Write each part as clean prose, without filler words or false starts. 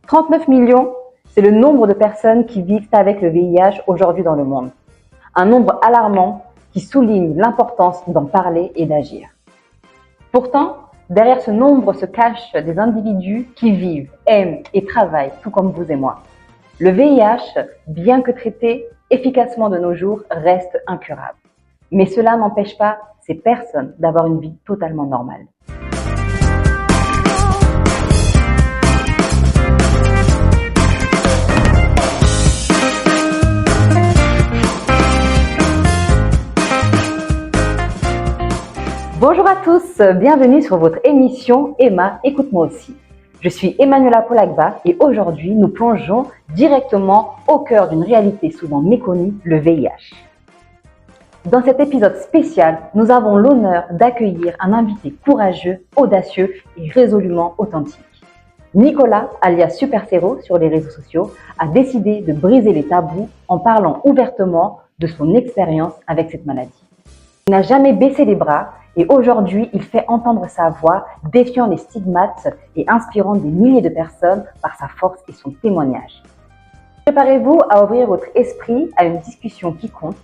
39 millions, c'est le nombre de personnes qui vivent avec le VIH aujourd'hui dans le monde. Un nombre alarmant qui souligne l'importance d'en parler et d'agir. Pourtant, derrière ce nombre se cachent des individus qui vivent, aiment et travaillent tout comme vous et moi. Le VIH, bien que traité efficacement de nos jours, reste incurable. Mais cela n'empêche pas ces personnes d'avoir une vie totalement normale. Bonjour à tous, bienvenue sur votre émission Emma, écoute-moi aussi. Je suis Emmanuela Polagba et aujourd'hui nous plongeons directement au cœur d'une réalité souvent méconnue, le VIH. Dans cet épisode spécial, nous avons l'honneur d'accueillir un invité courageux, audacieux et résolument authentique. Nicolas, alias Super Sero sur les réseaux sociaux, a décidé de briser les tabous en parlant ouvertement de son expérience avec cette maladie. Il n'a jamais baissé les bras et aujourd'hui, il fait entendre sa voix, défiant les stigmates et inspirant des milliers de personnes par sa force et son témoignage. Préparez-vous à ouvrir votre esprit à une discussion qui compte.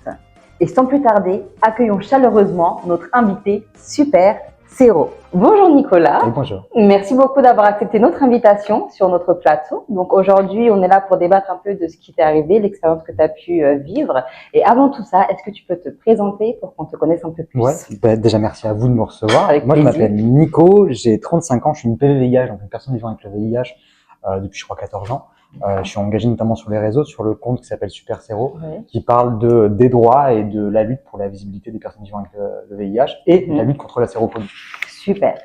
Et sans plus tarder, accueillons chaleureusement notre invité Super Sero. Bonjour Nicolas. Oui, bonjour. Merci beaucoup d'avoir accepté notre invitation sur notre plateau. Donc aujourd'hui, on est là pour débattre un peu de ce qui t'est arrivé, l'expérience que tu as pu vivre. Et avant tout ça, est-ce que tu peux te présenter pour qu'on te connaisse un peu plus? Ouais, déjà merci à vous de me recevoir. Avec Moi, plaisir. je m'appelle Nico, j'ai 35 ans, je suis une PVVIH, donc une personne vivant avec le VIH depuis je crois 14 ans. Je suis engagé notamment sur les réseaux, sur le compte qui s'appelle Super Sero, qui parle des droits et de la lutte pour la visibilité des personnes vivant avec le VIH et la lutte contre la sérophobie. Super.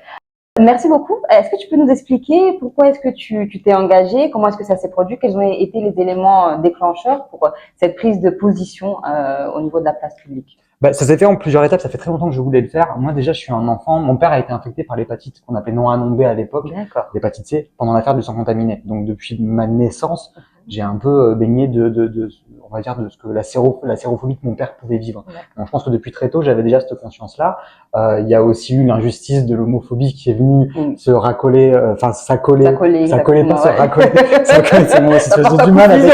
Merci beaucoup. Est-ce que tu peux nous expliquer pourquoi est-ce que tu t'es engagé, comment est-ce que ça s'est produit, quels ont été les éléments déclencheurs pour cette prise de position au niveau de la place publique? Ça s'est fait en plusieurs étapes, ça fait très longtemps que je voulais le faire. Moi déjà, je suis un enfant, mon père a été infecté par l'hépatite qu'on appelait non A non B à l'époque, l'hépatite C, pendant l'affaire du sang contaminé. Donc depuis ma naissance, j'ai un peu baigné on va dire de ce que la sérophobie que mon père pouvait vivre. Donc je pense que depuis très tôt, j'avais déjà cette conscience-là. Il y a aussi eu l'injustice de l'homophobie qui est venue se racoler, s'accoler pas, se racoler. S'accoler, c'est moi aussi, j'ai du mal avec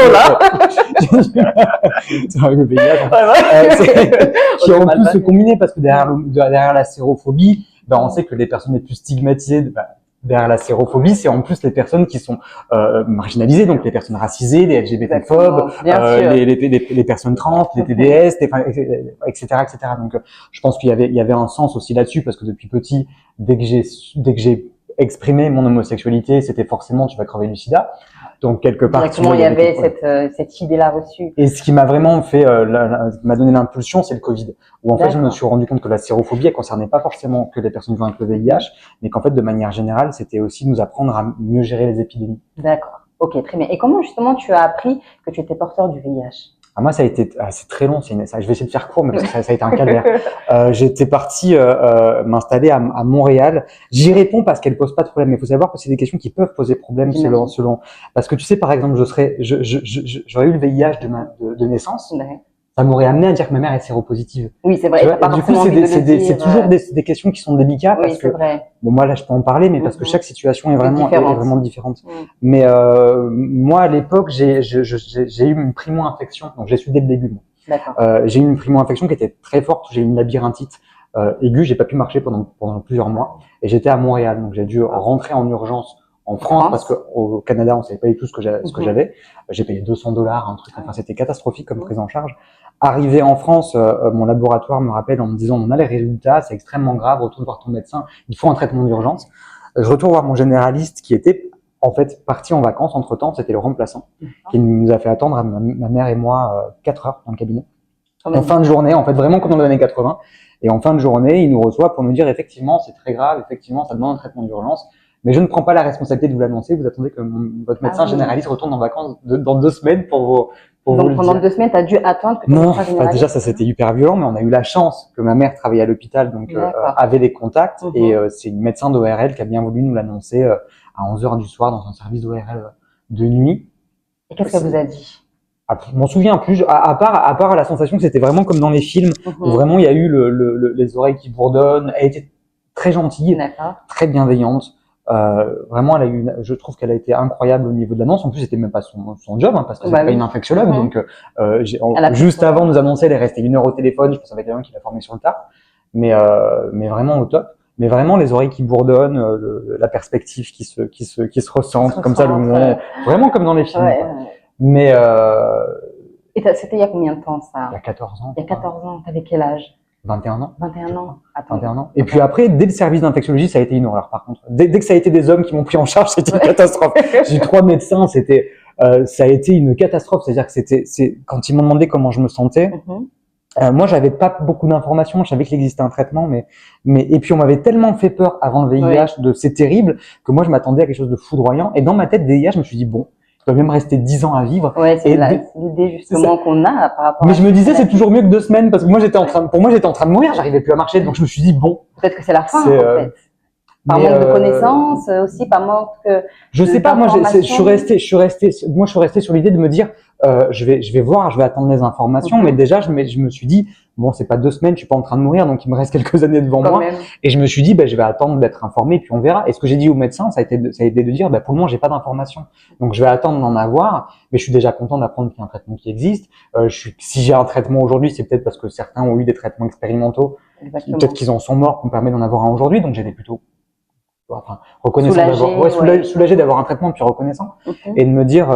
c'est vrai que le VIH, qui en plus se combiner parce que derrière la sérophobie, on sait que les personnes les plus stigmatisées, derrière la sérophobie, c'est en plus les personnes qui sont marginalisées, donc les personnes racisées, les LGBT-phobes, les personnes trans, les TDS, etc., etc. Donc, je pense qu'il y avait un sens aussi là-dessus, parce que depuis petit, dès que j'ai exprimé mon homosexualité, c'était forcément tu vas crever du sida. Donc quelque part, directement, il y avait cette idée-là reçue. Et ce qui m'a vraiment m'a donné l'impulsion, c'est le Covid, où en fait je me suis rendu compte que la sérophobie, elle concernait pas forcément que les personnes vivant avec le VIH, mais qu'en fait de manière générale, c'était aussi nous apprendre à mieux gérer les épidémies. D'accord. Ok, très bien. Et comment justement tu as appris que tu étais porteur du VIH? Moi, ça a été, c'est très long. Je vais essayer de faire court, mais parce que ça a été un calvaire. J'étais parti m'installer à Montréal. J'y réponds parce qu'elle pose pas de problème. Mais il faut savoir que c'est des questions qui peuvent poser problème selon. Parce que tu sais, par exemple, j'aurais eu le VIH de naissance. Ça m'aurait amené à dire que ma mère est séropositive. Oui, c'est vrai. Du coup, c'est toujours des questions qui sont délicates parce que bon, moi là, je peux en parler, mais parce que chaque situation est vraiment différente. Mais moi, à l'époque, j'ai eu une primo-infection, donc je l'ai su dès le début. J'ai eu une primo-infection qui était très forte. J'ai eu une labyrinthite aiguë. J'ai pas pu marcher pendant plusieurs mois, et j'étais à Montréal, donc j'ai dû rentrer en urgence en France parce que au Canada, on savait pas du tout ce que j'avais. J'ai payé $200, un truc. Enfin, c'était catastrophique comme prise en charge. Arrivé en France, mon laboratoire me rappelle en me disant on a les résultats, c'est extrêmement grave, retourne voir ton médecin, il faut un traitement d'urgence. Je retourne voir mon généraliste qui était en fait parti en vacances entre-temps, c'était le remplaçant, qui nous a fait attendre, ma mère et moi, 4 heures dans le cabinet. En fin de journée, en fait vraiment comme dans les années 80, et en fin de journée, il nous reçoit pour nous dire effectivement c'est très grave, effectivement ça demande un traitement d'urgence, mais je ne prends pas la responsabilité de vous l'annoncer, vous attendez que votre médecin généraliste retourne en vacances dans 2 semaines pour vous. Donc pendant 2 semaines, tu as dû attendre que ton médecin généraliste... Déjà ça c'était hyper violent, mais on a eu la chance que ma mère travaillait à l'hôpital, donc avait des contacts, et c'est une médecin d'ORL qui a bien voulu nous l'annoncer à 11h du soir dans un service d'ORL de nuit. Et qu'est-ce qu'elle vous a dit? Je m'en souviens plus, à part la sensation que c'était vraiment comme dans les films, où vraiment il y a eu les oreilles qui bourdonnent. Elle était très gentille, très bienveillante. Vraiment, je trouve qu'elle a été incroyable au niveau de l'annonce. En plus, c'était même pas son job, hein, parce que c'est pas une infectiologue. Donc, juste avant de nous annoncer, elle est restée 1 heure au téléphone. Je pense avec quelqu'un qui l'a formée sur le tas. Mais vraiment au top. Mais vraiment les oreilles qui bourdonnent, la perspective qui se recentre, comme ça le moment, vraiment comme dans les films. Ouais. Mais et c'était il y a combien de temps ça? Il y a 14 ans. Il y a 14 ans. T'avais quel âge? 21 ans. 21 ans. Attends. 21 ans. Et puis après, dès le service d'infectiologie, ça a été une horreur. Par contre, dès que ça a été des hommes qui m'ont pris en charge, c'était une catastrophe. J'ai 3 médecins, ça a été une catastrophe. C'est-à-dire que quand ils m'ont demandé comment je me sentais. Moi, j'avais pas beaucoup d'informations. Je savais qu'il existait un traitement, et puis on m'avait tellement fait peur avant le VIH, c'est terrible, que moi je m'attendais à quelque chose de foudroyant. Et dans ma tête, VIH, je me suis dit bon, il doit même rester 10 ans à vivre. Ouais, c'est l'idée justement qu'on a par rapport. Mais je me disais, c'est toujours mieux que 2 semaines, parce que moi j'étais en train de mourir, j'arrivais plus à marcher, donc je me suis dit bon. Peut-être que c'est la fin en fait. Par manque de connaissances, aussi par manque. Je sais pas, moi je suis resté sur l'idée de me dire, je vais attendre les informations, mais déjà je me suis dit bon, c'est pas 2 semaines, je suis pas en train de mourir, donc il me reste quelques années devant moi, et je me suis dit je vais attendre d'être informé, puis on verra. Et ce que j'ai dit au médecin, ça a été de dire pour le moment j'ai pas d'informations, donc je vais attendre d'en avoir, mais je suis déjà content d'apprendre qu'il y a un traitement qui existe. Si j'ai un traitement aujourd'hui, c'est peut-être parce que certains ont eu des traitements expérimentaux, peut-être qu'ils en sont morts, qu'on permet d'en avoir un aujourd'hui, donc j'étais plutôt reconnaissant soulagé d'avoir un traitement, puis reconnaissant, et de me dire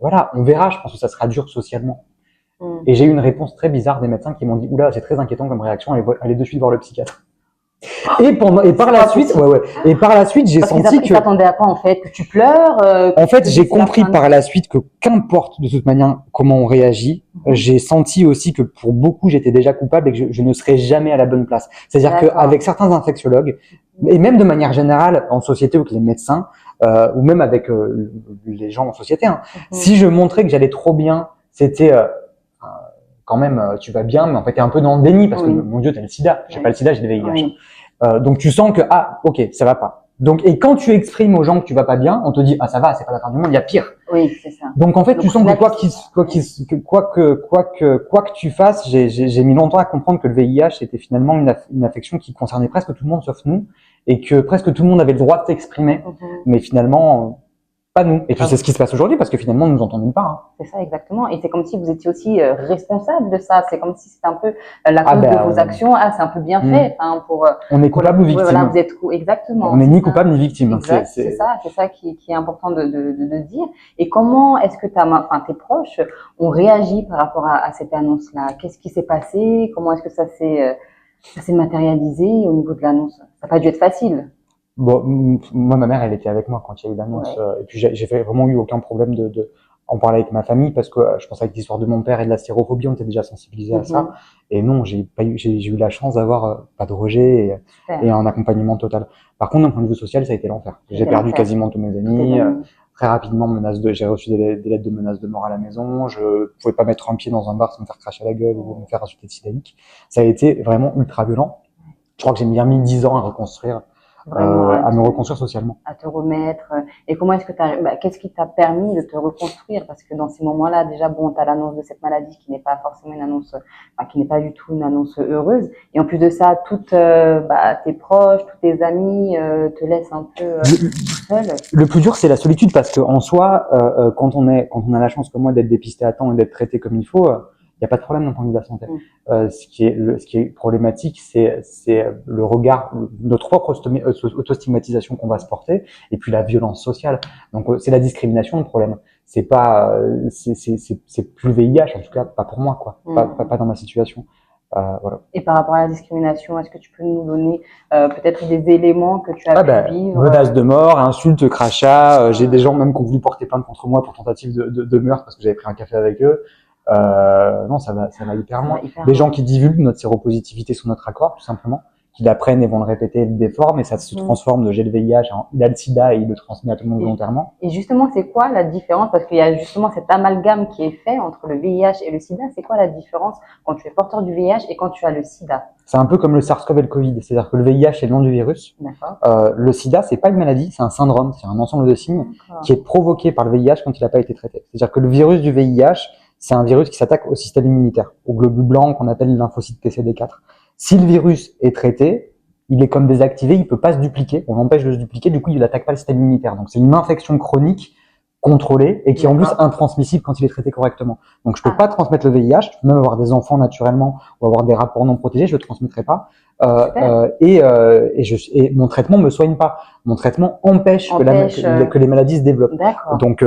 voilà, on verra. Je pense que ça sera dur socialement. Et j'ai eu une réponse très bizarre des médecins qui m'ont dit oula, c'est très inquiétant comme réaction, allez de suite voir le psychiatre. Et par la suite, j'ai senti que. Ils t'attendaient à quoi en fait? Que tu pleures? En fait, j'ai compris par la suite que qu'importe de toute manière comment on réagit, j'ai senti aussi que pour beaucoup j'étais déjà coupable et que je ne serais jamais à la bonne place. C'est-à-dire qu'avec certains infectiologues, et même de manière générale en société, ou avec les médecins, ou même avec les gens en société, si je montrais que j'allais trop bien, c'était quand même, tu vas bien, mais en fait, t'es un peu dans le déni parce que, mon Dieu, t'as le sida. J'ai pas le sida, j'ai le VIH. Donc, tu sens que, ok, ça va pas. Donc, et quand tu exprimes aux gens que tu vas pas bien, on te dit, ça va, c'est pas la fin du monde, il y a pire. Oui, c'est ça. Donc, en fait, tu sens que quoi que tu fasses, j'ai mis longtemps à comprendre que le VIH était finalement une affection qui concernait presque tout le monde sauf nous, et que presque tout le monde avait le droit de s'exprimer, mais finalement, pas nous. Et puis c'est ce qui se passe aujourd'hui, parce que finalement, nous entendons pas. C'est ça, exactement. Et c'est comme si vous étiez aussi responsable de ça. C'est comme si c'était un peu la cause de vos actions. C'est un peu bien fait. On est coupable ou victime. Voilà, vous êtes exactement. On n'est ni coupable ni victime. C'est ça qui est important de dire. Et comment est-ce que tes proches ont réagi par rapport à cette annonce-là? Qu'est-ce qui s'est passé? Comment est-ce que ça s'est matérialisé au niveau de l'annonce? Ça n'a pas dû être facile. Bon, moi, ma mère, elle était avec moi quand il y a eu l'annonce. Et puis, j'ai vraiment eu aucun problème de en parler avec ma famille, parce que je pense avec l'histoire de mon père et de la stérophobie, on était déjà sensibilisés à ça. Et non, j'ai eu la chance d'avoir pas de rejet et un accompagnement total. Par contre, d'un point de vue social, ça a été l'enfer. J'ai perdu quasiment tous mes amis. Très rapidement, j'ai reçu des lettres de menaces de mort à la maison. Je pouvais pas mettre un pied dans un bar sans me faire cracher à la gueule ou me faire insulter de sidélique. Ça a été vraiment ultra violent. Je crois que j'ai bien mis 10 ans à reconstruire. À me reconstruire socialement. À te remettre. Et comment est-ce que qu'est-ce qui t'a permis de te reconstruire? Parce que dans ces moments-là, déjà, t'as l'annonce de cette maladie qui n'est pas forcément une annonce, qui n'est pas du tout une annonce heureuse. Et en plus de ça, tes proches, tous tes amis, te laissent un peu seul. Le plus dur, c'est la solitude, parce que en soi, quand on a la chance comme moi d'être dépisté à temps et d'être traité comme il faut, il n'y a pas de problème d'un point de vue de la santé. Ce qui est problématique, c'est le regard, notre propre autostigmatisation qu'on va se porter, et puis la violence sociale. Donc c'est la discrimination le problème. C'est pas, c'est plus le VIH, en tout cas pas pour moi, quoi. Pas dans ma situation. Voilà. Et par rapport à la discrimination, est-ce que tu peux nous donner peut-être des éléments que tu as pu vivre? Menaces de mort, insultes, crachats. J'ai des gens même qui ont voulu porter plainte contre moi pour tentative de meurtre parce que j'avais pris un café avec eux. Non, ça va hyper loin. Des gens qui divulguent notre séropositivité sous notre accord, tout simplement, qui l'apprennent et vont le répéter, le déforment, et ça se transforme de j'ai le VIH en il a le sida et il le transmet à tout le monde volontairement. Et justement, c'est quoi la différence? Parce qu'il y a justement cet amalgame qui est fait entre le VIH et le sida. C'est quoi la différence quand tu es porteur du VIH et quand tu as le sida? C'est un peu comme le SARS-CoV et le Covid. C'est-à-dire que le VIH est le nom du virus. Le sida, c'est pas une maladie, c'est un syndrome, c'est un ensemble de signes qui est provoqué par le VIH quand il n'a pas été traité. C'est-à-dire que le virus du VIH, c'est un virus qui s'attaque au système immunitaire, au globule blanc qu'on appelle lymphocyte TCD4. Si le virus est traité, il est comme désactivé, il peut pas se dupliquer, on l'empêche de se dupliquer, du coup il n'attaque pas le système immunitaire. Donc c'est une infection chronique contrôlé et qui est en plus intransmissible quand il est traité correctement. Donc je peux pas transmettre le VIH, je peux même avoir des enfants naturellement ou avoir des rapports non protégés, je le transmettrai pas. Et mon traitement me soigne pas. Mon traitement empêche que les maladies se développent. Donc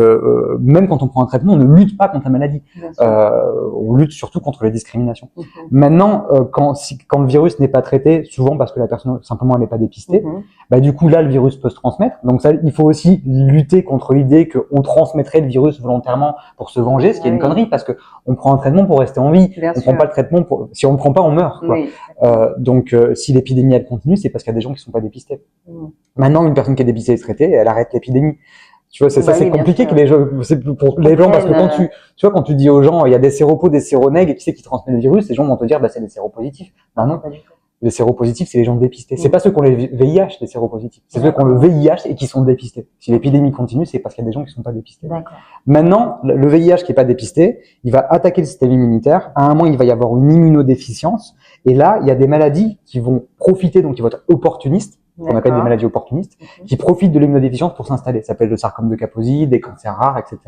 même quand on prend un traitement, on ne lutte pas contre la maladie. On lutte surtout contre les discriminations. Maintenant, quand le virus n'est pas traité, souvent parce que la personne simplement elle n'est pas dépistée, bah du coup là le virus peut se transmettre. Donc ça, il faut aussi lutter contre l'idée qu'on transmettrait le virus volontairement pour se venger, ce qui est une connerie parce que on prend un traitement pour rester en vie. On prend pas le traitement pour, si on le prend pas, on meurt, quoi. Donc si l'épidémie elle continue, c'est parce qu'il y a des gens qui sont pas dépistés. Maintenant, une personne qui est dépistée et traitée, elle arrête l'épidémie. Tu vois, c'est compliqué que les gens, c'est pour les gens, parce que quand tu dis aux gens, il y a des séropos, des séronègues, et qui c'est qui transmet le virus, les gens vont te dire, bah, c'est les séropositifs. Bah, non. Pas du tout. Les séropositifs, c'est les gens dépistés. C'est pas ceux qui ont les VIH, les séropositifs. C'est ceux qui ont le VIH et qui sont dépistés. Si l'épidémie continue, c'est parce qu'il y a des gens qui sont pas dépistés. Maintenant, le VIH qui est pas dépisté, il va attaquer le système immunitaire. À un moment, il va y avoir une immunodéficience. Et là, il y a des maladies qui vont profiter, donc qui vont être opportunistes, qu'on appelle des maladies opportunistes, qui profitent de l'immunodéficience pour s'installer. Ça s'appelle le sarcome de Kaposi, des cancers rares, etc.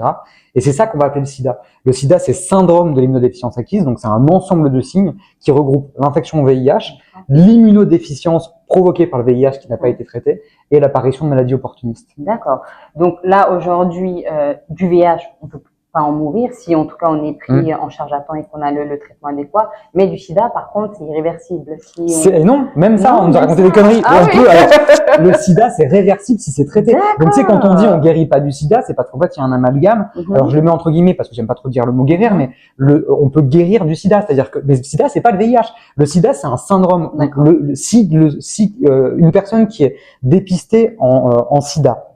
Et c'est ça qu'on va appeler le sida. Le sida, c'est syndrome de l'immunodéficience acquise, donc c'est un ensemble de signes qui regroupe l'infection au VIH, l'immunodéficience provoquée par le VIH qui n'a pas été traité, et l'apparition de maladies opportunistes. D'accord. Donc là, aujourd'hui, du VIH, on peut pas en mourir si en tout cas on est pris en charge à temps et qu'on a le traitement adéquat. Mais du sida, par contre, c'est irréversible. Non, même ça, on nous a raconté des conneries. Alors, le sida, c'est réversible si c'est traité. Donc, tu sais, quand on dit on guérit pas du sida, c'est parce qu'en fait, il y a un amalgame. Alors, je le mets entre guillemets parce que j'aime pas trop dire le mot guérir, mais on peut guérir du sida. C'est-à-dire que, mais le sida, c'est pas le VIH. Le sida, c'est un syndrome. Si une personne qui est dépistée en sida,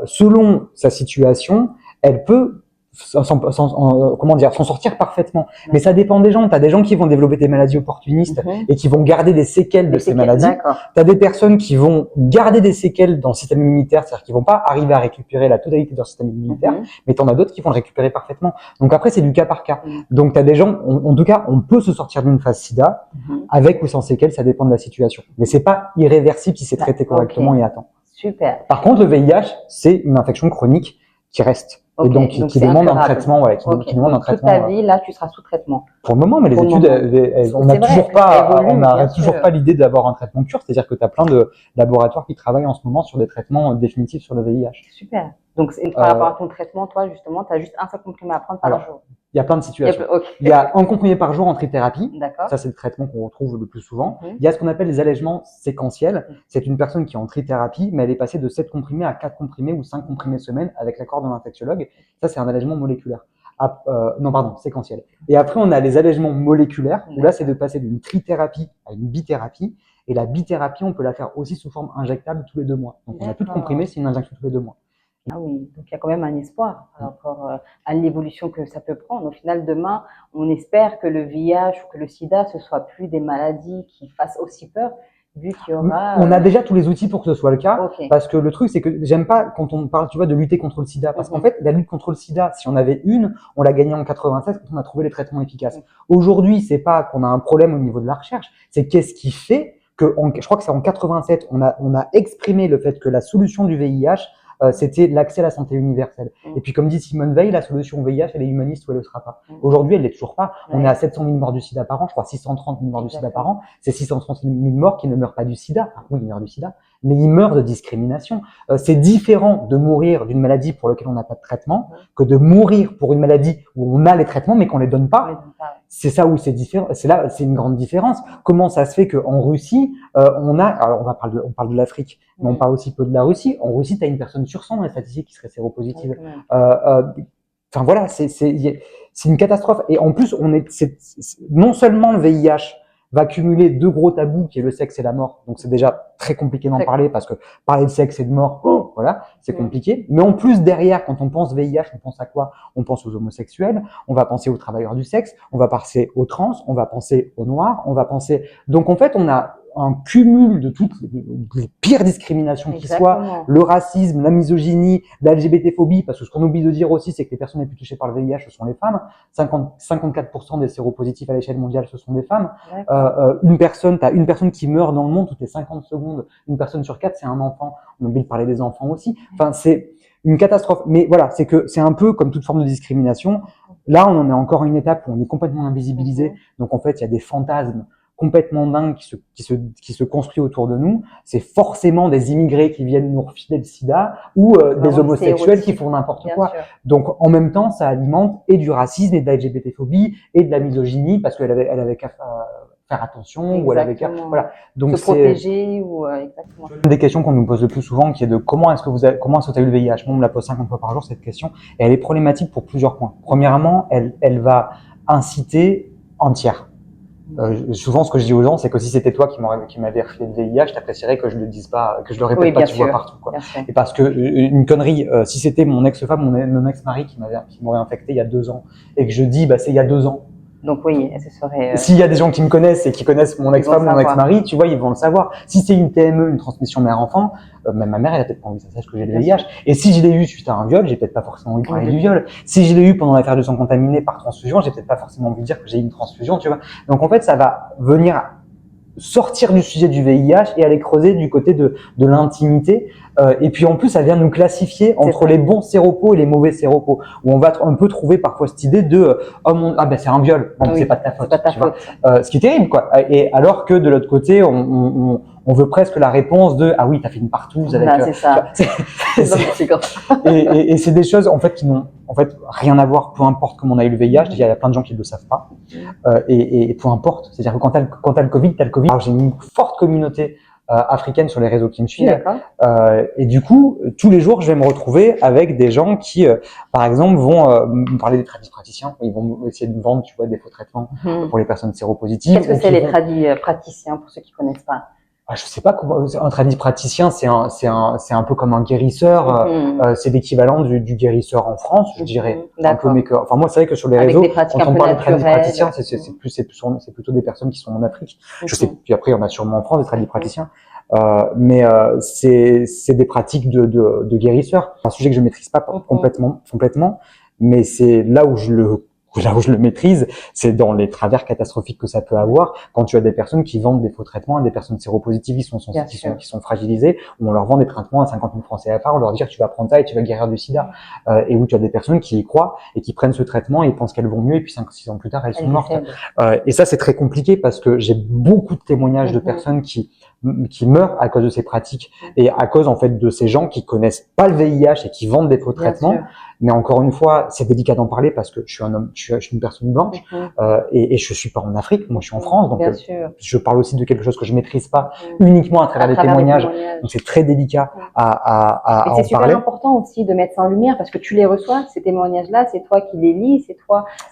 selon sa situation, elle peut s'en sortir parfaitement. Mais ça dépend des gens. T'as des gens qui vont développer des maladies opportunistes et qui vont garder des séquelles de ces maladies. T'as des personnes qui vont garder des séquelles dans le système immunitaire, c'est-à-dire qu'ils vont pas arriver à récupérer la totalité de leur système immunitaire, mais t'en as d'autres qui vont le récupérer parfaitement. Donc après, c'est du cas par cas. Donc t'as des gens, en tout cas, on peut se sortir d'une phase sida avec ou sans séquelles, ça dépend de la situation. Mais c'est pas irréversible si c'est traité correctement et à temps. Super. Par contre, le VIH, c'est une infection chronique qui reste. Et donc qui demande un traitement, qui demande un traitement. Toute ta vie, là, tu seras sous traitement. Pour le moment, mais les études, on n'arrête toujours pas l'idée d'avoir un traitement cure, c'est-à-dire que tu as plein de laboratoires qui travaillent en ce moment sur des traitements définitifs sur le VIH. Super. Donc, par rapport à ton traitement, toi, justement, tu as juste un seul comprimé à prendre par jour. Il y a plein de situations. Il y a un comprimé par jour en trithérapie. Ça, c'est le traitement qu'on retrouve le plus souvent. Il y a ce qu'on appelle les allègements séquentiels. C'est une personne qui est en trithérapie, mais elle est passée de 7 comprimés à 4 comprimés ou 5 comprimés semaine avec l'accord de l'infectiologue. Ça, c'est un allègement moléculaire. Séquentiel. Et après, on a les allègements moléculaires, où là, c'est de passer d'une trithérapie à une bithérapie. Et la bithérapie, on peut la faire aussi sous forme injectable tous les 2 mois. Donc, on n'a plus de comprimés, c'est une injection tous les 2 mois. Ah oui, donc il y a quand même un espoir par rapport à l'évolution que ça peut prendre. Au final, demain, on espère que le VIH ou que le sida, ce soit plus des maladies qui fassent aussi peur, vu qu'il y aura... On a déjà tous les outils pour que ce soit le cas, parce que le truc, c'est que j'aime pas quand on parle, tu vois, de lutter contre le sida, parce qu'en fait, la lutte contre le sida, si on avait une, on l'a gagnée en 96 quand on a trouvé les traitements efficaces. Aujourd'hui, c'est pas qu'on a un problème au niveau de la recherche, c'est qu'est-ce qui fait que, je crois que c'est en 87, on a exprimé le fait que la solution du VIH, c'était l'accès à la santé universelle. Et puis, comme dit Simone Veil, la solution VIH, elle est humaniste ou elle le sera pas. Aujourd'hui, elle l'est toujours pas. On est à 700 000 morts du sida par an, je crois 630 000 morts du sida par an. C'est 630 000 morts qui ne meurent pas du sida. Oui, ils meurent du sida, mais ils meurent de discrimination. C'est différent de mourir d'une maladie pour laquelle on n'a pas de traitement que de mourir pour une maladie où on a les traitements mais qu'on les donne pas. C'est ça où c'est différent. C'est là, c'est une grande différence. Comment ça se fait qu'en Russie, alors on parle de l'Afrique, mais on parle aussi peu de la Russie. En Russie, tu as une personne sur 100 dans les statistiques qui serait séropositive. Enfin voilà, c'est une catastrophe. Et en plus, non seulement le VIH va cumuler 2 gros tabous qui est le sexe et la mort. Donc c'est déjà très compliqué d'en parler parce que parler de sexe et de mort, voilà, c'est compliqué. Mais en plus derrière, quand on pense VIH, on pense à quoi? On pense aux homosexuels, on va penser aux travailleurs du sexe, on va penser aux trans, on va penser aux noirs, on va penser. Donc en fait, on a un cumul de toutes les pires discriminations qui soient, le racisme, la misogynie, la LGBT-phobie, parce que ce qu'on oublie de dire aussi, c'est que les personnes les plus touchées par le VIH, ce sont les femmes. 54% des séropositifs à l'échelle mondiale, ce sont des femmes. T'as une personne qui meurt dans le monde toutes les 50 secondes. Une personne sur 4, c'est un enfant. On oublie de parler des enfants aussi. Enfin, c'est une catastrophe. Mais voilà, c'est un peu comme toute forme de discrimination. Là, on en est encore à une étape où on est complètement invisibilisé. Donc, en fait, il y a des fantasmes complètement dingues qui se construisent autour de nous. C'est forcément des immigrés qui viennent nous refiler le sida ou des homosexuels qui font n'importe quoi. Sûr. Donc, en même temps, ça alimente et du racisme et de la LGBT-phobie et de la misogynie parce qu'elle avait qu'à faire attention ou elle avait qu'à donc se protéger ou exactement. Une des questions qu'on nous pose le plus souvent qui est de comment est-ce que tu as eu le VIH. Moi, on me la pose 50 fois par jour cette question et elle est problématique pour plusieurs points. Premièrement, elle va inciter en tiers. Souvent, ce que je dis aux gens, c'est que si c'était toi qui m'avais refilé le VIH, t'apprécierais que je le dise pas, que je le répète pas, tu vois, partout, quoi. Et parce que une connerie, si c'était mon ex-femme, mon ex-mari qui m'aurait infecté il y a 2 ans, et que je dis, c'est il y a 2 ans. Donc oui, ce serait. S'il y a des gens qui me connaissent et qui connaissent mon ex-femme, mon ex-mari, tu vois, ils vont le savoir. Si c'est une TME, une transmission mère-enfant, même ma mère, elle a peut-être pas envie que ça sache que j'ai le VIH. Et si je l'ai eu suite à un viol, j'ai peut-être pas forcément envie de parler du viol. Si je l'ai eu pendant l'affaire de sang contaminé par transfusion, j'ai peut-être pas forcément envie de dire que j'ai eu une transfusion, tu vois. Donc en fait, ça va venir sortir du sujet du VIH et aller creuser du côté de l'intimité. Et puis en plus, ça vient nous classifier entre les bons séropos et les mauvais séropos, où on va un peu trouver parfois cette idée de c'est un viol, donc c'est pas de ta faute. Pas ta faute. Ce qui est terrible, quoi. Et alors que de l'autre côté, on veut presque la réponse de oui, t'as fait une partouze avec. C'est ça. Et c'est des choses en fait qui n'ont rien à voir, peu importe comment on a eu le VIH. Déjà, il y a plein de gens qui ne le savent pas. Et peu importe. C'est-à-dire que quand t'as le Covid, t'as le Covid. Alors, j'ai une forte communauté africaine sur les réseaux qui me suivent. Et du coup, tous les jours, je vais me retrouver avec des gens qui, par exemple, vont me parler des praticiens. Ils vont essayer de me vendre, tu vois, des faux traitements pour les personnes séropositives. Qu'est-ce que c'est les praticiens pour ceux qui connaissent pas? Je sais pas comment un praticien, c'est un peu comme un guérisseur. C'est l'équivalent du guérisseur en France, je dirais. Un peu, mais enfin moi, c'est vrai que sur les réseaux, quand on parle de tradipraticiens, c'est plutôt des personnes qui sont en Afrique. Je sais. Puis après, il y en a sûrement en France des tradipraticiens. Mais c'est des pratiques de guérisseurs. C'est un sujet que je maîtrise pas complètement, mais c'est là où je le maîtrise, c'est dans les travers catastrophiques que ça peut avoir quand tu as des personnes qui vendent des faux traitements à des personnes séropositives qui sont fragilisées, où on leur vend des traitements à 50 000 francs CFA, on leur dit tu vas prendre ça et tu vas guérir du sida, et où tu as des personnes qui y croient et qui prennent ce traitement et pensent qu'elles vont mieux et puis 5-6 ans plus tard elles sont mortes. Et ça c'est très compliqué parce que j'ai beaucoup de témoignages de personnes qui meurent à cause de ces pratiques et à cause en fait de ces gens qui connaissent pas le VIH et qui vendent des faux traitements. Mais encore une fois, c'est délicat d'en parler parce que je suis un homme, je suis une personne blanche et je suis pas en Afrique, moi je suis en France, donc je parle aussi de quelque chose que je maîtrise pas uniquement à travers des témoignages. Donc c'est très délicat à en parler. C'est super important aussi de mettre ça en lumière parce que tu les reçois ces témoignages-là, c'est toi qui les lis,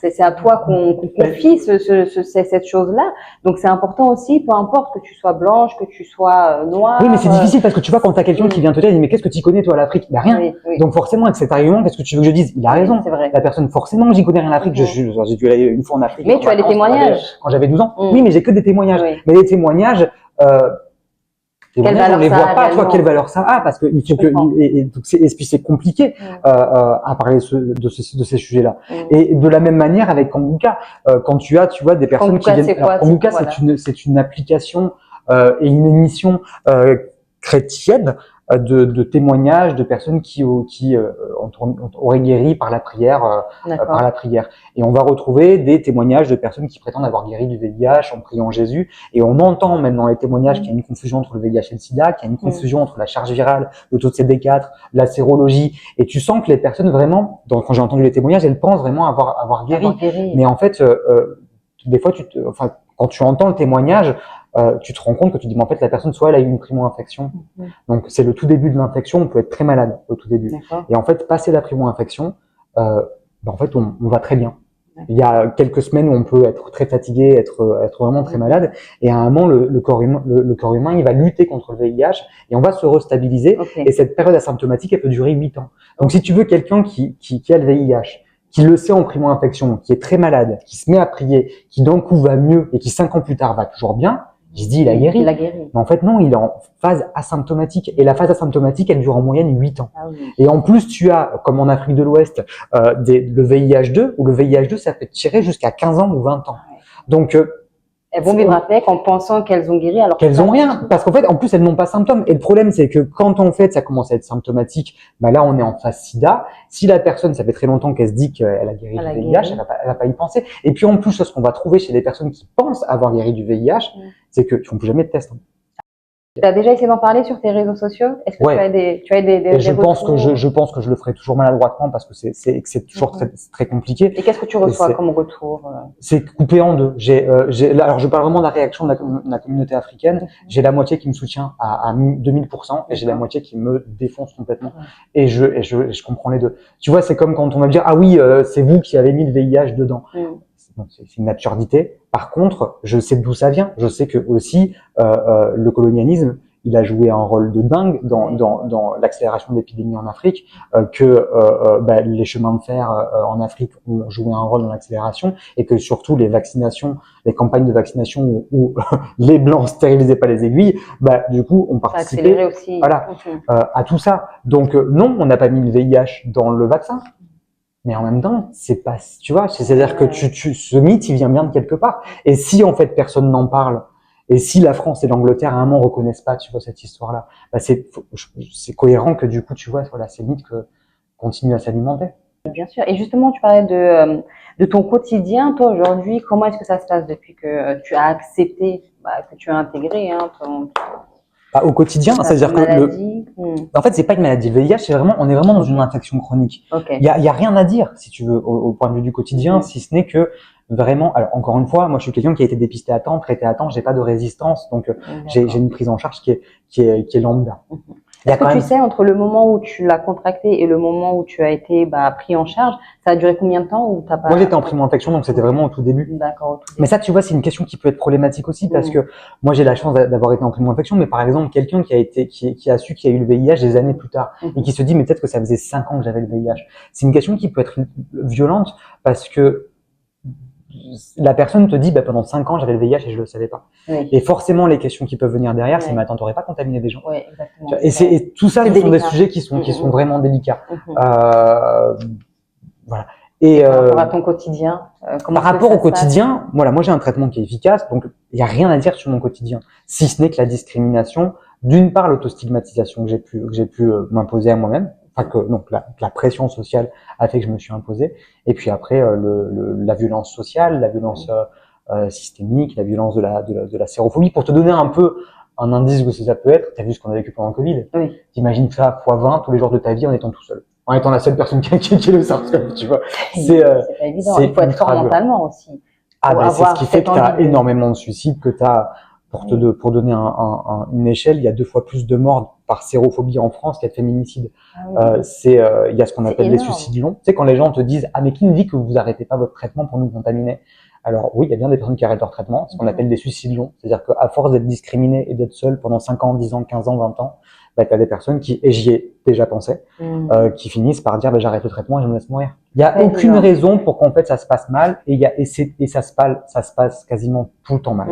c'est à toi qu'on confie cette chose-là. Donc c'est important aussi, peu importe que tu sois blanche, que tu sois noire. Oui, mais c'est difficile parce que tu vois quand t'as quelqu'un qui vient te dire mais qu'est-ce que tu connais toi à l'Afrique? Ben rien. Donc forcément avec cet argument, qu'est-ce que tu veux que je dise? Il a raison. C'est vrai. La personne, forcément, j'y connais rien en Afrique. J'ai dû aller une fois en Afrique. Mais tu as des témoignages. Quand j'avais 12 ans. Oui, mais j'ai que des témoignages. Mais les témoignages, on les voit pas, toi, quelle valeur ça a, parce que il faut et puis c'est compliqué, à parler de ces sujets-là. Et de la même manière avec Kombuka, quand tu vois, des personnes qui viennent, Kombuka, c'est une application, et une émission, chrétienne, de témoignages de personnes qui auraient guéri par la prière, Et on va retrouver des témoignages de personnes qui prétendent avoir guéri du VIH en priant Jésus. Et on entend même dans les témoignages qu'il y a une confusion entre le VIH et le SIDA, qu'il y a une confusion entre la charge virale, le taux de CD4, la sérologie. Et tu sens que les personnes vraiment, quand j'ai entendu les témoignages, elles pensent vraiment avoir guéri. Mais en fait, des fois, quand tu entends le témoignage, tu te rends compte que tu dis mais en fait la personne soit elle a eu une primo-infection, donc c'est le tout début de l'infection, on peut être très malade au tout début, et en fait passer la primo-infection, en fait on va très bien. Il y a quelques semaines où on peut être très fatigué, être vraiment très malade, et à un moment le corps humain il va lutter contre le VIH et on va se restabiliser, et cette période asymptomatique elle peut durer 8 ans. Donc si tu veux quelqu'un qui a le VIH, qui le sait en primo-infection, qui est très malade, qui se met à prier, qui d'un coup va mieux et qui 5 ans plus tard va toujours bien, Je dis, il a guéri. Il a guéri. Mais en fait, non, il est en phase asymptomatique. Et la phase asymptomatique, elle dure en moyenne 8 ans. Ah oui. Et en plus, tu as, comme en Afrique de l'Ouest, le VIH2, où le VIH2, ça peut tirer jusqu'à 15 ans ou 20 ans. Ouais. Donc, elles vont vivre avec en pensant qu'elles ont guéri alors qu'elles ont rien. Parce qu'en fait, en plus, elles n'ont pas symptômes. Et le problème, c'est que quand en fait, ça commence à être symptomatique, bah là, on est en phase SIDA. Si la personne, ça fait très longtemps qu'elle se dit qu'elle a guéri du VIH, elle va pas y penser. Et puis, en plus, ce qu'on va trouver chez les personnes qui pensent avoir guéri du VIH, c'est qu'ils font plus jamais de test. Tu as déjà essayé d'en parler sur tes réseaux sociaux? Est-ce que tu as des je pense que je le ferai toujours maladroitement parce que c'est toujours très compliqué. Et qu'est-ce que tu reçois comme retour? C'est coupé en deux. Alors je parle vraiment de la réaction de la communauté africaine. J'ai la moitié qui me soutient à 2000% et j'ai la moitié qui me défonce complètement. Et je comprends les deux. Tu vois, c'est comme quand on va me dire ah oui, c'est vous qui avez mis le VIH dedans. C'est une absurdité. Par contre, je sais d'où ça vient. Je sais que aussi le colonialisme, il a joué un rôle de dingue dans l'accélération de l'épidémie en Afrique, les chemins de fer en Afrique ont joué un rôle dans l'accélération, et que surtout les vaccinations, les campagnes de vaccination où les blancs stérilisaient pas les aiguilles, du coup on participait aussi. Voilà, à tout ça. Donc non, on n'a pas mis le VIH dans le vaccin. Mais en même temps, c'est pas, tu vois, c'est-à-dire que ce mythe, il vient bien de quelque part. Et si, en fait, personne n'en parle, et si la France et l'Angleterre, à un moment, reconnaissent pas, tu vois, cette histoire-là, c'est cohérent que, du coup, tu vois, voilà, ces mythes continuent à s'alimenter. Bien sûr. Et justement, tu parlais de ton quotidien. Toi, aujourd'hui, comment est-ce que ça se passe depuis que tu as accepté, que tu as intégré, au quotidien, c'est-à-dire que en fait, c'est pas une maladie. Le VIH, on est vraiment dans une infection chronique. Il y a rien à dire, si tu veux, au point de vue du quotidien, si ce n'est que vraiment. Alors encore une fois, moi, je suis quelqu'un qui a été dépisté à temps, traité à temps. J'ai pas de résistance, donc j'ai une prise en charge qui est lambda. Est-ce que tu sais, entre le moment où tu l'as contracté et le moment où tu as été pris en charge, ça a duré combien de temps ou t'as pas... Moi, j'étais en primo-infection, donc c'était vraiment au tout début. D'accord, au tout début. Mais ça, tu vois, c'est une question qui peut être problématique aussi, parce que moi, j'ai la chance d'avoir été en primo-infection, mais par exemple, quelqu'un qui a su qu'il y a eu le VIH des années plus tard, et qui se dit, mais peut-être que ça faisait 5 ans que j'avais le VIH. C'est une question qui peut être violente, parce que la personne te dit, pendant 5 ans, j'avais le VIH et je le savais pas. Oui. Et forcément, les questions qui peuvent venir derrière, c'est, mais attends, t'aurais pas contaminé des gens. Oui, exactement. Et tout ça, ce sont des sujets qui sont vraiment délicats. Voilà. Et par rapport à ton quotidien, par rapport au quotidien, voilà, moi j'ai un traitement qui est efficace, donc il y a rien à dire sur mon quotidien, si ce n'est que la discrimination, d'une part l'autostigmatisation que j'ai pu m'imposer à moi-même, donc la pression sociale a fait que je me suis imposé, et puis après la violence sociale, la violence systémique, la violence de la sérophobie. Pour te donner un peu un indice de ce que ça peut être, t'as vu ce qu'on a vécu pendant le Covid. Oui. T'imagines ça fois 20 tous les jours de ta vie en étant tout seul, en étant la seule personne qui le SARS-CoV, tu vois. C'est pas évident. Il faut être fort mentalement aussi. C'est ce qui fait que tu as énormément de suicides, que tu as, pour donner une échelle, il y a 2 fois plus de morts par sérophobie en France qu'il y a de féminicides. Il y a ce qu'on appelle les suicides longs. Tu sais, quand les gens te disent, ah, mais qui nous dit que vous arrêtez pas votre traitement pour nous contaminer? Alors oui, il y a bien des personnes qui arrêtent leur traitement, ce qu'on appelle des suicides longs. C'est-à-dire qu'à force d'être discriminé et d'être seul pendant 5 ans, 10 ans, 15 ans, 20 ans, tu as des personnes et j'y ai déjà pensé, qui finissent par dire, j'arrête le traitement et je me laisse mourir. Il n'y a aucune raison pour qu'en fait ça se passe mal, et ça se passe quasiment tout le temps mal.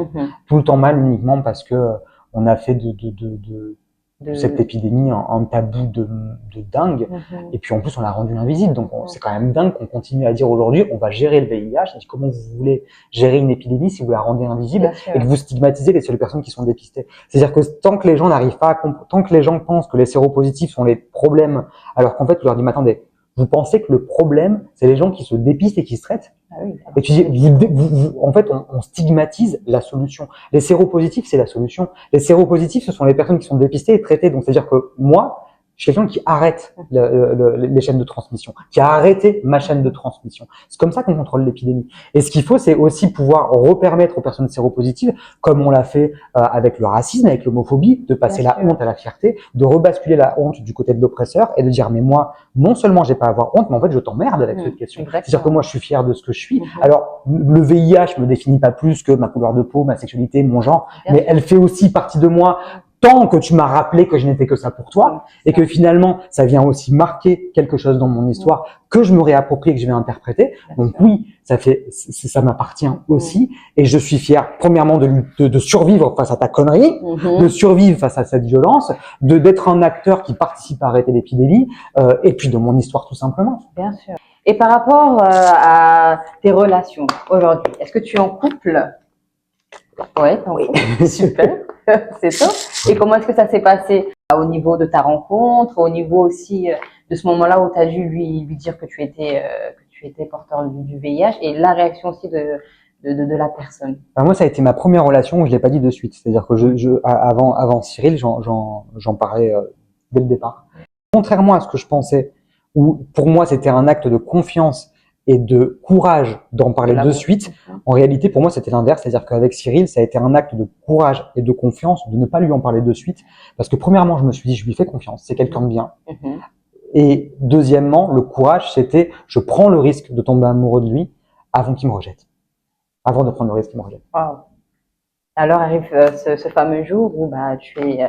Tout le temps mal uniquement parce que on a fait de cette épidémie un tabou de dingue, et puis en plus on l'a rendu invisible, donc c'est quand même dingue qu'on continue à dire aujourd'hui on va gérer le VIH. Et comment vous voulez gérer une épidémie si vous la rendez invisible et que vous stigmatisez les seules personnes qui sont dépistées? C'est-à-dire que tant que les gens n'arrivent pas tant que les gens pensent que les séropositifs sont les problèmes, alors qu'en fait tu leur dis, mais attendez, vous pensez que le problème c'est les gens qui se dépistent et qui se traitent? Et tu dis, en fait, on stigmatise la solution. Les séropositifs, c'est la solution. Les séropositifs, ce sont les personnes qui sont dépistées et traitées. Donc, c'est-à-dire que moi, je suis quelqu'un qui arrête les chaînes de transmission, qui a arrêté ma chaîne de transmission. C'est comme ça qu'on contrôle l'épidémie. Et ce qu'il faut, c'est aussi pouvoir repermettre aux personnes séropositives, comme on l'a fait avec le racisme, avec l'homophobie, de passer la honte à la fierté, de rebasculer la honte du côté de l'oppresseur et de dire, mais moi, non seulement j'ai pas à avoir honte, mais en fait, je t'emmerde avec cette question. C'est-à-dire que moi, je suis fier de ce que je suis. Alors, le VIH me définit pas plus que ma couleur de peau, ma sexualité, mon genre, mais elle fait aussi partie de moi. tant que tu m'as rappelé que je n'étais que ça pour toi, et que finalement, ça vient aussi marquer quelque chose dans mon histoire que je me réapproprie et que je vais interpréter. Donc oui, ça m'appartient aussi, et je suis fier, premièrement, de survivre face à ta connerie, de survivre face à cette violence, d'être un acteur qui participe à arrêter l'épidémie, et puis de mon histoire tout simplement. Bien sûr. Et par rapport à tes relations aujourd'hui, est-ce que tu es en couple? Ouais, oui, super, c'est ça. Et comment est-ce que ça s'est passé au niveau de ta rencontre, au niveau aussi de ce moment-là où tu as dû lui dire que tu étais porteur du VIH, et la réaction aussi de la personne? Alors moi, ça a été ma première relation où je l'ai pas dit de suite. C'est-à-dire que avant Cyril, j'en parlais dès le départ. Contrairement à ce que je pensais, où pour moi c'était un acte de confiance et de courage d'en parler de suite, en réalité pour moi c'était l'inverse, c'est-à-dire qu'avec Cyril ça a été un acte de courage et de confiance de ne pas lui en parler de suite, parce que premièrement je me suis dit je lui fais confiance, c'est quelqu'un de bien, et deuxièmement le courage c'était je prends le risque de tomber amoureux de lui avant qu'il me rejette, avant de prendre le risque qu'il me rejette. Wow. Alors arrive ce fameux jour où tu es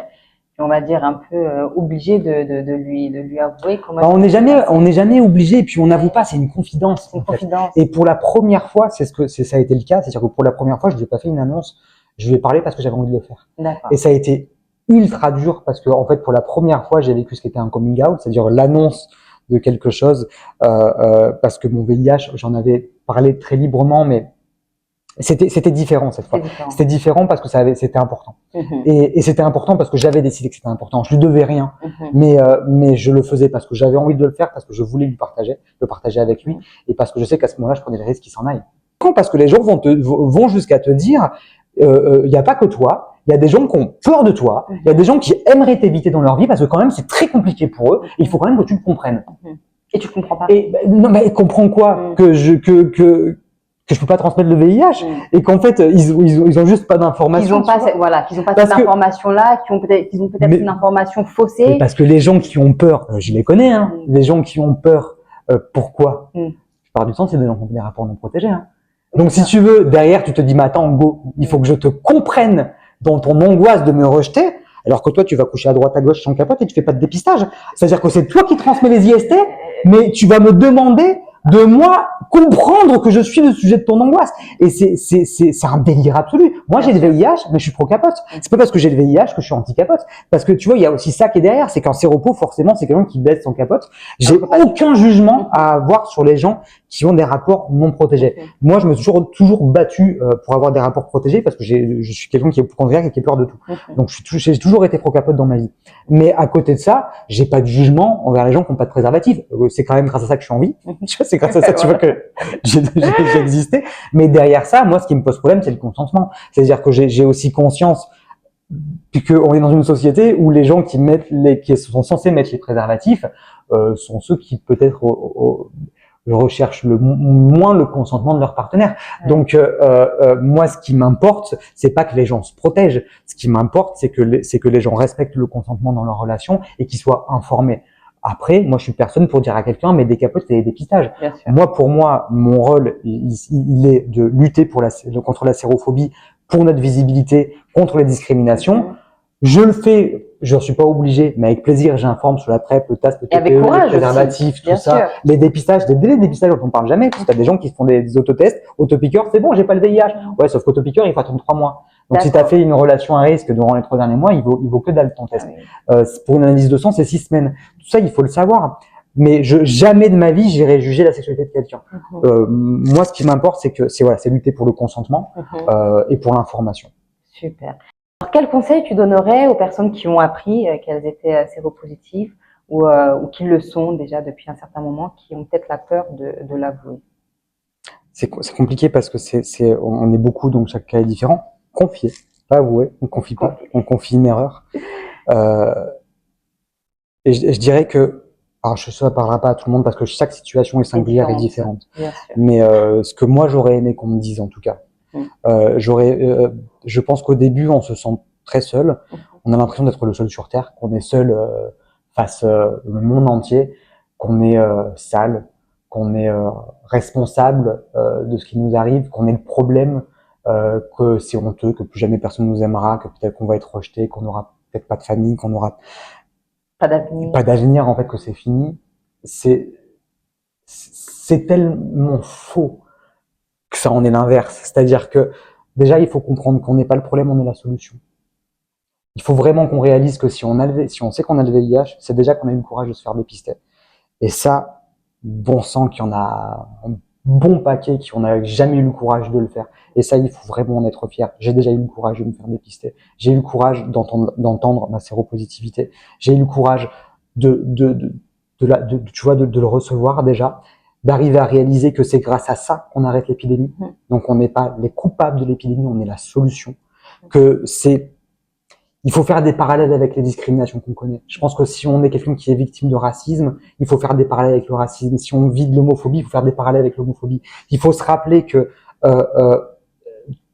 on va dire un peu obligé de lui avouer comment on n'est jamais obligé, et puis on n'avoue pas, c'est une confidence. C'est une confidence. Et pour la première fois, ça a été le cas, c'est-à-dire que pour la première fois, je lui ai pas fait une annonce, je lui ai parlé parce que j'avais envie de le faire. Et ça a été ultra dur parce que en fait pour la première fois, j'ai vécu ce qu'était un coming out, c'est-à-dire l'annonce de quelque chose, parce que mon VIH, j'en avais parlé très librement, mais c'était différent cette fois. C'était différent parce que c'était important. Et c'était important parce que j'avais décidé que c'était important. Je lui devais rien, mais je le faisais parce que j'avais envie de le faire, parce que je voulais le partager avec lui, et parce que je sais qu'à ce moment-là, je prenais le risque qu'il s'en aille. Parce que les gens vont jusqu'à te dire, il n'y a pas que toi. Il y a des gens qui ont peur de toi. Il y a des gens qui aimeraient t'éviter dans leur vie parce que quand même c'est très compliqué pour eux. Et il faut quand même que tu le comprennes. Et tu comprends pas. Non, mais comprends quoi? Que je peux pas transmettre le VIH, et qu'en fait ils ont juste pas d'informations. Qu'ils ont pas cette information-là, qu'ils ont peut-être une information faussée. Mais parce que les gens qui ont peur, je les connais, hein. Les gens qui ont peur, pourquoi? La plupart du temps, c'est des gens qui ont des rapports non protégés, hein. Donc si tu veux, derrière tu te dis mais attends, go, il faut que je te comprenne dans ton angoisse de me rejeter, alors que toi tu vas coucher à droite à gauche sans capote et tu fais pas de dépistage. C'est-à-dire que c'est toi qui transmets les IST, mais tu vas me demander de moi comprendre que je suis le sujet de ton angoisse. Et c'est un délire absolu. Moi, j'ai le VIH, mais je suis pro-capote. C'est pas parce que j'ai le VIH que je suis anti-capote. Parce que tu vois, il y a aussi ça qui est derrière. C'est qu'un séropos, forcément, c'est quelqu'un qui baisse son capote. J'ai aucun jugement à avoir sur les gens qui ont des rapports non protégés. Moi, je me suis toujours battu pour avoir des rapports protégés parce que je suis quelqu'un qui est hypochondriaque et qui a peur de tout. Donc, j'ai toujours été pro-capote dans ma vie. Mais à côté de ça, j'ai pas de jugement envers les gens qui n'ont pas de préservatif. C'est quand même grâce à ça que je suis en vie. C'est grâce à ça, tu vois, que j'ai existé. Mais derrière ça, moi, ce qui me pose problème, c'est le consentement. C'est-à-dire que j'ai aussi conscience qu'on est dans une société où les gens qui sont censés mettre les préservatifs sont ceux qui peut-être recherchent moins le consentement de leur partenaire. Donc moi, ce qui m'importe, c'est pas que les gens se protègent. Ce qui m'importe, c'est que les gens respectent le consentement dans leur relation et qu'ils soient informés. Après, moi, je suis personne pour dire à quelqu'un, mais des capotes, c'est des dépistages. Moi, pour moi, mon rôle, il est de lutter contre la sérophobie, pour notre visibilité, contre les discriminations. Je le fais, je ne suis pas obligé, mais avec plaisir, j'informe sur la PrEP, le TAS, le TPE, les préservatifs, tout ça. Les dépistages, des dépistages dont on parle jamais, parce que t'as des gens qui se font des autotests, autopiqueurs, c'est bon, j'ai pas le VIH. Ouais, sauf qu'autopiqueur, il faut attendre 3 mois. Donc, si tu as fait une relation à risque durant les 3 derniers mois, il vaut que dalle ton test. Pour une analyse de sang, c'est 6 semaines. Tout ça, il faut le savoir. Mais jamais de ma vie, j'irai juger la sexualité de quelqu'un. Moi, ce qui m'importe, c'est lutter pour le consentement et pour l'information. Super. Alors, quel conseil tu donnerais aux personnes qui ont appris qu'elles étaient séropositives ou qui le sont déjà depuis un certain moment, qui ont peut-être la peur de l'avouer? C'est compliqué parce que on est beaucoup, donc chaque cas est différent. Confier, pas avouer, on confie pas, on confie une erreur. Et je dirais que, alors ça parlera pas à tout le monde parce que chaque situation est singulière et différente. Mais ce que moi j'aurais aimé qu'on me dise en tout cas, je pense qu'au début on se sent très seul, on a l'impression d'être le seul sur terre, qu'on est seul face au monde entier, qu'on est sale, qu'on est responsable de ce qui nous arrive, qu'on est le problème, que c'est honteux, que plus jamais personne nous aimera, que peut-être qu'on va être rejeté, qu'on aura peut-être pas de famille, qu'on n'aura pas d'avenir. Pas d'avenir, en fait, que c'est fini. C'est tellement faux que ça en est l'inverse. C'est-à-dire que déjà, il faut comprendre qu'on n'est pas le problème, on est la solution. Il faut vraiment qu'on réalise que si on sait qu'on a le VIH, c'est déjà qu'on a eu le courage de se faire dépister. Et ça, bon sang qu'il y en a un bon paquet qui n'ont jamais eu le courage de le faire. Et ça, il faut vraiment en être fier. J'ai déjà eu le courage de me faire dépister. J'ai eu le courage d'entendre ma séropositivité. J'ai eu le courage de le recevoir déjà, d'arriver à réaliser que c'est grâce à ça qu'on arrête l'épidémie. Donc on n'est pas les coupables de l'épidémie, on est la solution. Il faut faire des parallèles avec les discriminations qu'on connaît. Je pense que si on est quelqu'un qui est victime de racisme, il faut faire des parallèles avec le racisme. Si on vit de l'homophobie, il faut faire des parallèles avec l'homophobie. Il faut se rappeler que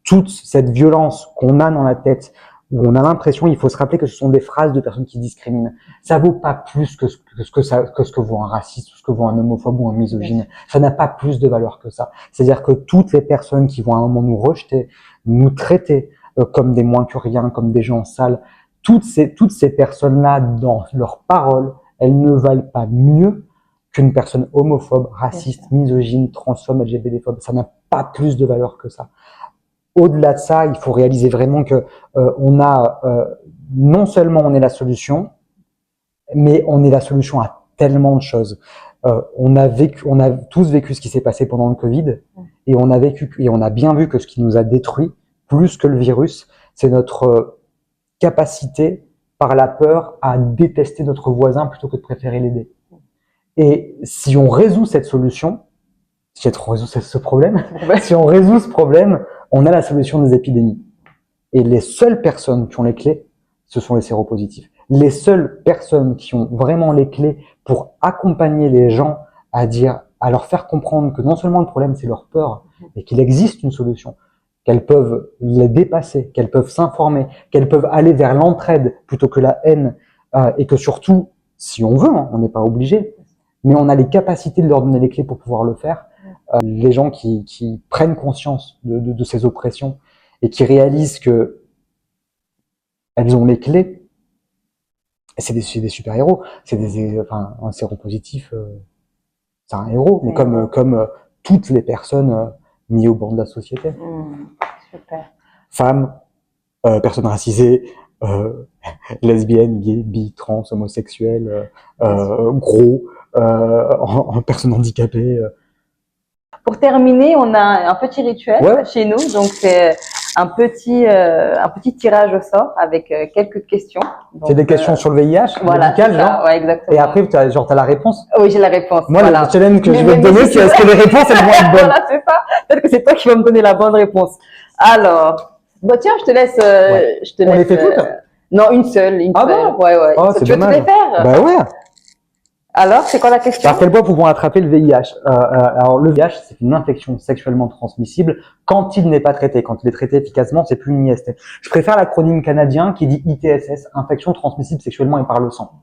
toute cette violence qu'on a dans la tête, où on a l'impression, il faut se rappeler que ce sont des phrases de personnes qui discriminent. Ça vaut pas plus que ce que vaut un raciste, ou ce que vaut un homophobe ou un misogyne. Ça n'a pas plus de valeur que ça. C'est-à-dire que toutes les personnes qui vont à un moment nous rejeter, nous traiter comme des moins que rien, comme des gens sales, toutes ces personnes-là, dans leurs paroles, elles ne valent pas mieux qu'une personne homophobe, raciste, misogyne, transphobe, LGBTphobe. Ça n'a pas plus de valeur que ça. Au-delà de ça, il faut réaliser vraiment que non seulement on est la solution, mais on est la solution à tellement de choses. On a tous vécu ce qui s'est passé pendant le Covid, et on a bien vu que ce qui nous a détruit, plus que le virus, c'est notre capacité, par la peur, à détester notre voisin plutôt que de préférer l'aider. Et si on résout cette solution, si on résout ce problème, on a la solution des épidémies. Et les seules personnes qui ont les clés, ce sont les séropositifs. Les seules personnes qui ont vraiment les clés pour accompagner les gens à leur faire comprendre que non seulement le problème c'est leur peur, mais qu'il existe une solution, qu'elles peuvent les dépasser, qu'elles peuvent s'informer, qu'elles peuvent aller vers l'entraide plutôt que la haine, et que surtout, si on veut, on n'est pas obligé, mais on a les capacités de leur donner les clés pour pouvoir le faire. Les gens qui prennent conscience de ces oppressions et qui réalisent que elles ont les clés, c'est des super-héros. Un séropositif, c'est un héros, mais comme toutes les personnes mises au banc de la société. Super. Femmes, personnes racisées, lesbiennes, gays, bi, trans, homosexuels, gros, personnes handicapées. Pour terminer, on a un petit rituel chez nous, donc c'est un petit tirage au sort avec quelques questions. C'est des questions sur le VIH, voilà, médical, genre. Ouais, exactement. Et après, t'as la réponse. Oui, j'ai la réponse. Moi, le challenge que je vais te donner, c'est est-ce que les réponses elles vont être bonnes. Voilà, c'est ça. Peut-être que c'est toi qui vas me donner la bonne réponse. Alors, tiens, je te laisse. On les fait toutes. Non, une seule. Ah bon? Ouais. Oh, tu veux te les faire? Bah ouais. Alors, c'est quoi la question? Par quel moyen pouvons attraper le VIH? Alors, le VIH, c'est une infection sexuellement transmissible quand il n'est pas traité. Quand il est traité efficacement, c'est plus une IST. Je préfère l'acronyme canadien qui dit ITSS, infection transmissible sexuellement et par le sang.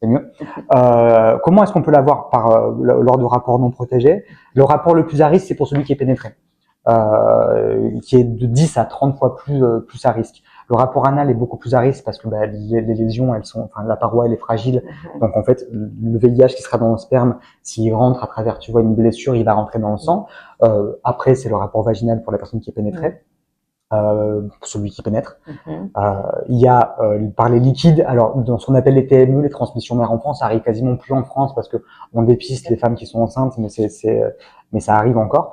C'est mieux. Comment est-ce qu'on peut l'avoir? Lors de rapports non protégés. Le rapport le plus à risque, c'est pour celui qui est pénétré, qui est de 10 à 30 fois plus à risque. Le rapport anal est beaucoup plus à risque parce que les lésions, la paroi elle est fragile. Donc en fait, le VIH qui sera dans le sperme, s'il rentre à travers, une blessure, il va rentrer dans le sang. Après, c'est le rapport vaginal pour la personne qui est pénétrée. Celui qui pénètre. Il y a par les liquides, alors dans ce qu'on appelle les TME, les transmissions mère-enfant, ça arrive quasiment plus en France parce que on dépiste les femmes qui sont enceintes, mais ça arrive encore.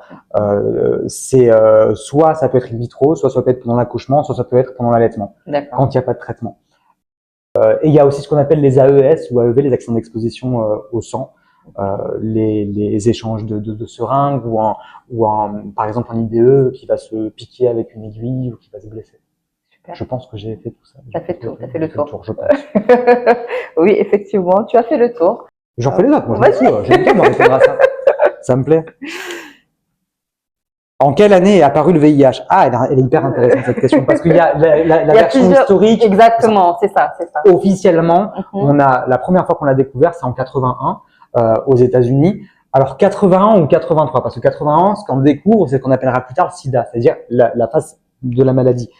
Soit ça peut être in vitro, soit ça peut être pendant l'accouchement, soit ça peut être pendant l'allaitement, quand il n'y a pas de traitement. Et il y a aussi ce qu'on appelle les AES ou AEV, les accidents d'exposition au sang. Les échanges de seringues ou par exemple un IDE qui va se piquer avec une aiguille ou qui va se blesser. Super. Je pense que j'ai fait tout ça. T'as fait le tour, je pense. Oui, effectivement, tu as fait le tour. J'en fais les autres, moi j'ai le temps de répondre à ça. Ça me plaît. En quelle année est apparu le VIH? Ah, elle est hyper intéressante cette question parce qu'il y a la version historique. Exactement, c'est ça. Officiellement, on a la première fois qu'on l'a découvert, c'est en 81. Aux États-Unis. Alors 81 ou 83, parce que 81, ce qu'on découvre, c'est ce qu'on appellera plus tard le SIDA, c'est-à-dire la face de la maladie.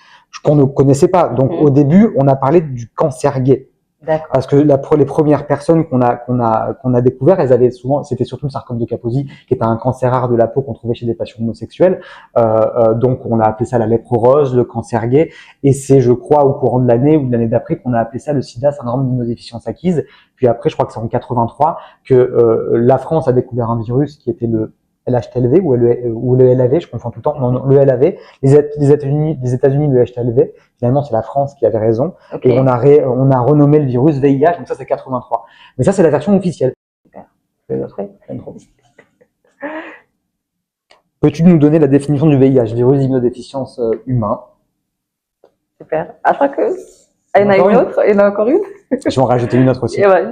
qu'on ne connaissait pas. Donc au début, on a parlé du cancer gay. Parce que les premières personnes qu'on a découvert, elles avaient souvent, c'était surtout le sarcome de Kaposi, qui est un cancer rare de la peau qu'on trouvait chez des patients homosexuels. Donc on a appelé ça la lèpre rose, le cancer gay, et c'est, je crois, au courant de l'année ou de l'année d'après qu'on a appelé ça le SIDA, syndrome d'immunodéficience acquise. Puis après, je crois que c'est en 83 que la France a découvert un virus qui était le LHTLV ou le LAV, je confonds tout le temps. Non, le LAV. Les États-Unis, le HTLV. Finalement, c'est la France qui avait raison. Et on a renommé le virus VIH. Donc ça, c'est 83. Mais ça, c'est la version officielle. Super. Peux-tu nous donner la définition du VIH, virus d'immunodéficience humain? Super. À chaque il y en a une autre. Il y en a encore une. Je vais en rajouter une autre aussi. Et ouais.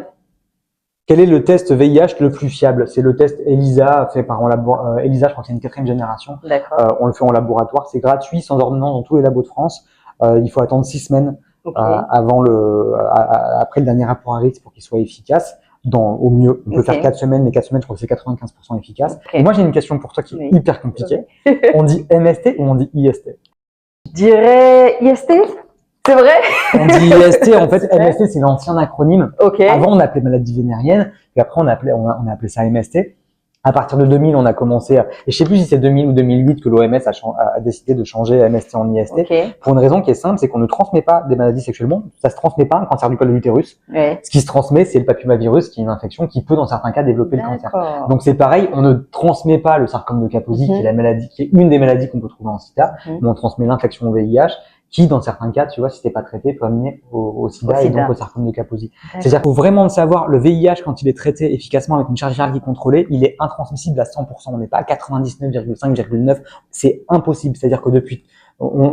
Quel est le test VIH le plus fiable? C'est le test ELISA, fait par ELISA, je crois que c'est une 4e génération. On le fait en laboratoire, c'est gratuit, sans ordonnance dans tous les labos de France. Il faut attendre 6 semaines après le dernier rapport à risque pour qu'il soit efficace. Au mieux, on peut faire 4 semaines, mais 4 semaines, je crois que c'est 95% efficace. Et moi, j'ai une question pour toi qui est hyper compliquée. On dit MST ou on dit IST? Je dirais IST. C'est vrai? On dit IST, en fait, MST, c'est l'ancien acronyme. Avant, on appelait maladie vénérienne, puis après, on a appelé ça MST. À partir de 2000, on a commencé, et je sais plus si c'est 2000 ou 2008 que l'OMS a décidé de changer MST en IST. Pour une raison qui est simple, c'est qu'on ne transmet pas des maladies sexuellement. Ça se transmet pas un cancer du col de l'utérus. Ce qui se transmet, c'est le papillomavirus, qui est une infection qui peut, dans certains cas, développer le cancer. Donc c'est pareil, on ne transmet pas le sarcome de Kaposi, qui est la maladie, qui est une des maladies qu'on peut trouver en SIDA, mais on transmet l'infection au VIH, qui, dans certains cas, tu vois, si t'es pas traité, peut amener au SIDA et donc au sarcome de Kaposi. C'est-à-dire qu'il faut vraiment le savoir, le VIH, quand il est traité efficacement avec une charge virale qui est contrôlée, il est intransmissible à 100%. On n'est pas à 99,5,9. C'est impossible. C'est-à-dire que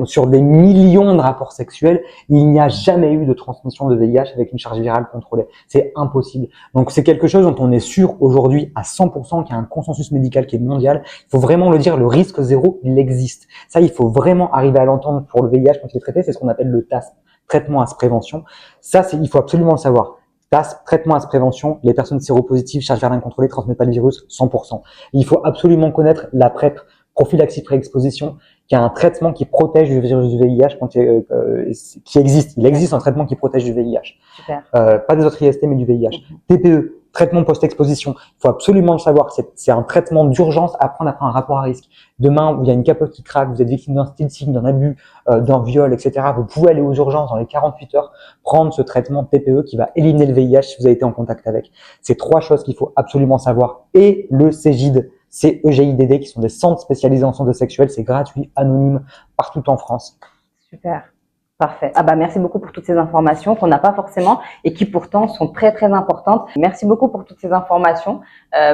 sur des millions de rapports sexuels, il n'y a jamais eu de transmission de VIH avec une charge virale contrôlée. C'est impossible. Donc c'est quelque chose dont on est sûr aujourd'hui à 100% qu'il y a un consensus médical qui est mondial. Il faut vraiment le dire, le risque zéro, il existe. Ça, il faut vraiment arriver à l'entendre pour le VIH quand il est traité. C'est ce qu'on appelle le TASP, traitement AS prévention. Ça, il faut absolument le savoir. TASP, traitement AS prévention, les personnes séropositives, charge virale incontrôlée, transmettent pas le virus, 100%. Il faut absolument connaître la PrEP, prophylaxie pré-exposition, qui a un traitement qui protège du virus du VIH qui existe. Il existe un traitement qui protège du VIH. Super. Pas des autres IST, mais du VIH. TPE, traitement post-exposition. Il faut absolument le savoir. C'est un traitement d'urgence à prendre après un rapport à risque. Demain, où il y a une capote qui craque, vous êtes victime d'un stilsing, d'un abus, d'un viol, etc. Vous pouvez aller aux urgences dans les 48 heures, prendre ce traitement TPE qui va éliminer le VIH si vous avez été en contact avec. C'est 3 choses qu'il faut absolument savoir. Et le CGID. C'est EGIDD, qui sont des centres spécialisés en santé sexuelle. C'est gratuit, anonyme, partout en France. Super. Parfait. Ah bah merci beaucoup pour toutes ces informations qu'on n'a pas forcément et qui pourtant sont très très importantes. Merci beaucoup pour toutes ces informations.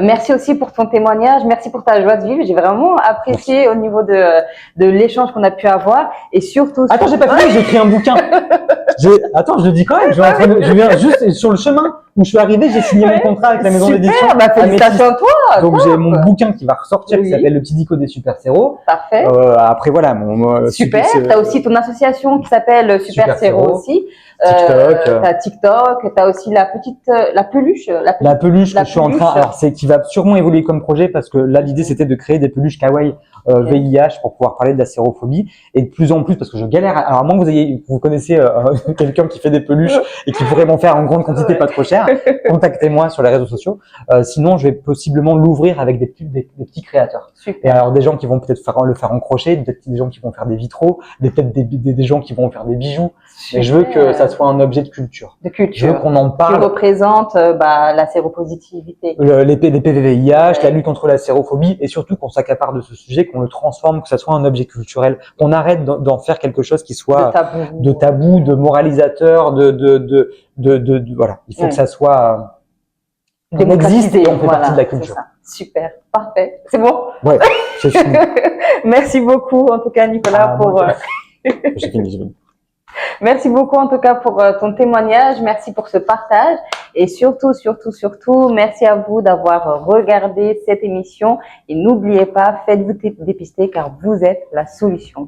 Merci aussi pour ton témoignage. Merci pour ta joie de vivre. J'ai vraiment apprécié au niveau de l'échange qu'on a pu avoir et surtout. Attends, j'ai pas fini. J'ai écrit un bouquin. Attends, je le dis quand même. Je viens juste sur le chemin où je suis arrivé. J'ai signé mon contrat avec la maison d'édition. Bah félicitations à toi. Donc j'ai mon bouquin qui va ressortir qui s'appelle Le Petit Dico des Super Séros. Parfait. Après voilà. Super. T'as aussi ton association qui s'appelle Super Séros aussi. TikTok. T'as TikTok, t'as aussi la peluche. La peluche que je suis en train, alors qui va sûrement évoluer comme projet parce que là l'idée c'était de créer des peluches kawaii VIH pour pouvoir parler de la sérophobie et de plus en plus parce que je galère. Alors à moins que vous connaissez quelqu'un qui fait des peluches et qui pourrait m'en faire en grande quantité pas trop cher, contactez-moi sur les réseaux sociaux. Sinon je vais possiblement l'ouvrir avec des petits créateurs. Super. Et alors des gens qui vont peut-être le faire en crochet, peut-être des gens qui vont faire des vitraux, peut-être des gens qui vont faire des bijoux. Mais je veux que ça soit un objet de culture. De culture. Je veux qu'on en parle. Qui représente la séropositivité. Les PVVIH, la lutte contre la sérophobie et surtout qu'on s'accapare de ce sujet, qu'on le transforme, que ça soit un objet culturel, qu'on arrête d'en faire quelque chose qui soit de tabou, de moralisateur, voilà. Il faut que ça soit qu'on existe et on fait partie de la culture. Super, parfait. C'est bon? Ouais, c'est fini. Merci beaucoup en tout cas Nicolas pour. J'ai fini. Merci beaucoup en tout cas pour ton témoignage, merci pour ce partage et surtout, merci à vous d'avoir regardé cette émission et n'oubliez pas, faites-vous dépister car vous êtes la solution.